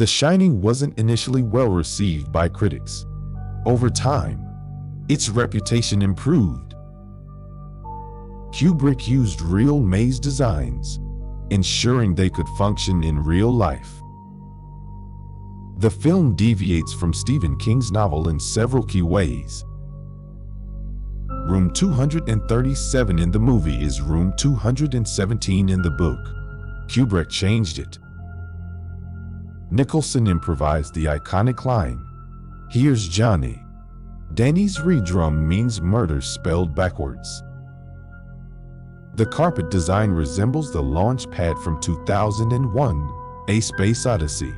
The Shining wasn't initially well received by critics. Over time, its reputation improved. Kubrick used real maze designs, ensuring they could function in real life. The film deviates from Stephen King's novel in several key ways. Room 237 in the movie is Room 217 in the book. Kubrick changed it. Nicholson improvised the iconic line, "Here's Johnny." Danny's redrum means murder spelled backwards. The carpet design resembles the launch pad from 2001, A Space Odyssey.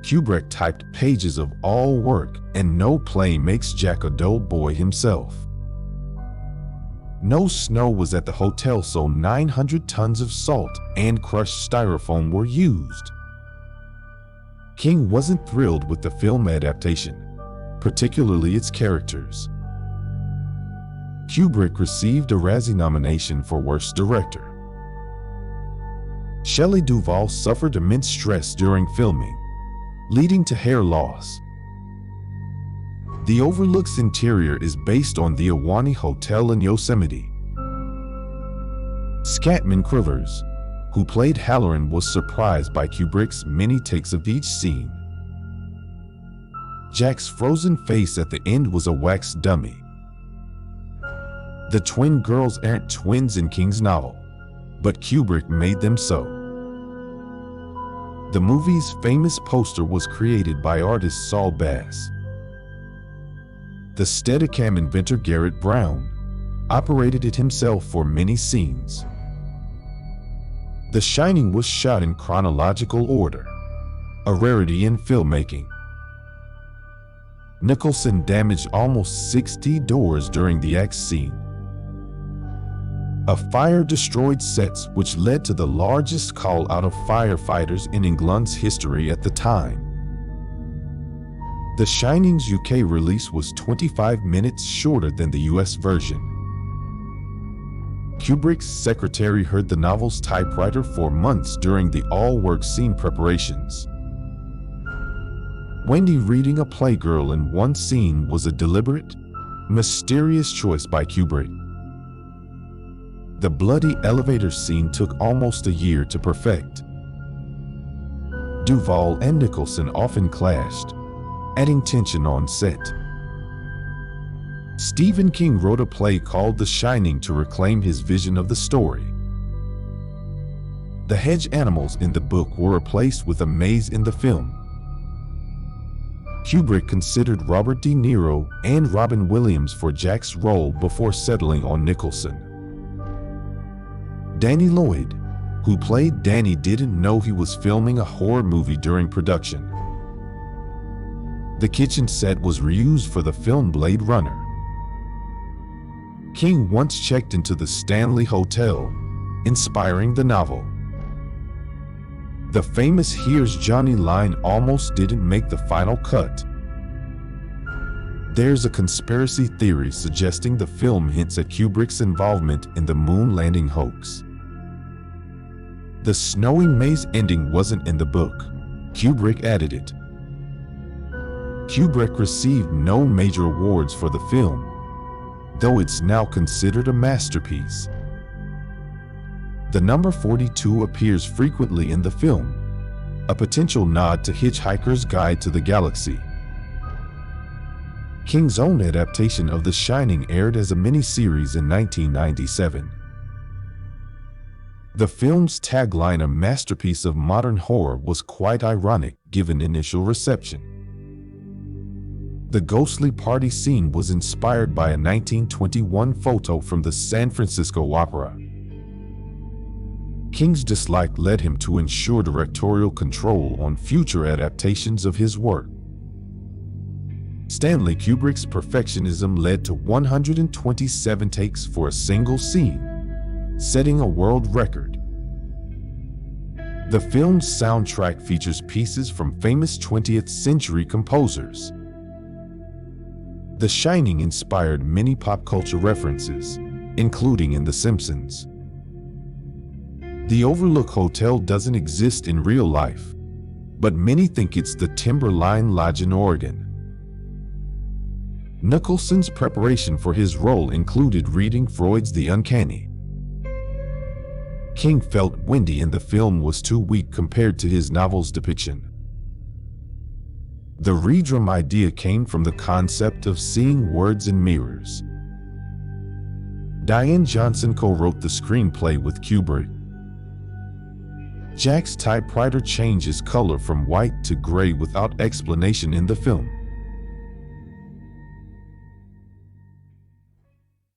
Kubrick typed pages of all work, and no play makes Jack a dull boy himself. No snow was at the hotel, so 900 tons of salt and crushed styrofoam were used. King wasn't thrilled with the film adaptation, particularly its characters. Kubrick received a Razzie nomination for Worst Director. Shelley Duvall suffered immense stress during filming, leading to hair loss. The Overlook's interior is based on the Ahwahnee Hotel in Yosemite. Scatman Crothers, who played Halloran, was surprised by Kubrick's many takes of each scene. Jack's frozen face at the end was a wax dummy. The twin girls aren't twins in King's novel, but Kubrick made them so. The movie's famous poster was created by artist Saul Bass. The Steadicam inventor Garrett Brown operated it himself for many scenes. The Shining was shot in chronological order, a rarity in filmmaking. Nicholson damaged almost 60 doors during the axe scene. A fire destroyed sets, which led to the largest call out of firefighters in England's history at the time. The Shining's UK release was 25 minutes shorter than the US version. Kubrick's secretary heard the novel's typewriter for months during the all-work scene preparations. Wendy reading a Playgirl in one scene was a deliberate, mysterious choice by Kubrick. The bloody elevator scene took almost a year to perfect. Duvall and Nicholson often clashed, adding tension on set. Stephen King wrote a play called The Shining to reclaim his vision of the story. The hedge animals in the book were replaced with a maze in the film. Kubrick considered Robert De Niro and Robin Williams for Jack's role before settling on Nicholson. Danny Lloyd, who played Danny, didn't know he was filming a horror movie during production. The kitchen set was reused for the film Blade Runner. King once checked into the Stanley Hotel, inspiring the novel. The famous "Here's Johnny" line almost didn't make the final cut. There's a conspiracy theory suggesting the film hints at Kubrick's involvement in the moon landing hoax. The snowy maze ending wasn't in the book. Kubrick added it. Kubrick received no major awards for the film, though it's now considered a masterpiece. The number 42 appears frequently in the film, a potential nod to Hitchhiker's Guide to the Galaxy. King's own adaptation of The Shining aired as a miniseries in 1997. The film's tagline, "A masterpiece of modern horror," was quite ironic given initial reception. The ghostly party scene was inspired by a 1921 photo from the San Francisco Opera. King's dislike led him to ensure directorial control on future adaptations of his work. Stanley Kubrick's perfectionism led to 127 takes for a single scene, setting a world record. The film's soundtrack features pieces from famous 20th century composers. The Shining inspired many pop culture references, including in The Simpsons. The Overlook Hotel doesn't exist in real life, but many think it's the Timberline Lodging organ. Nicholson's preparation for his role included reading Freud's The Uncanny. King felt Wendy in the film was too weak compared to his novel's depiction. The redrum idea came from the concept of seeing words in mirrors. Diane Johnson co-wrote the screenplay with Kubrick. Jack's typewriter changes color from white to gray without explanation in the film.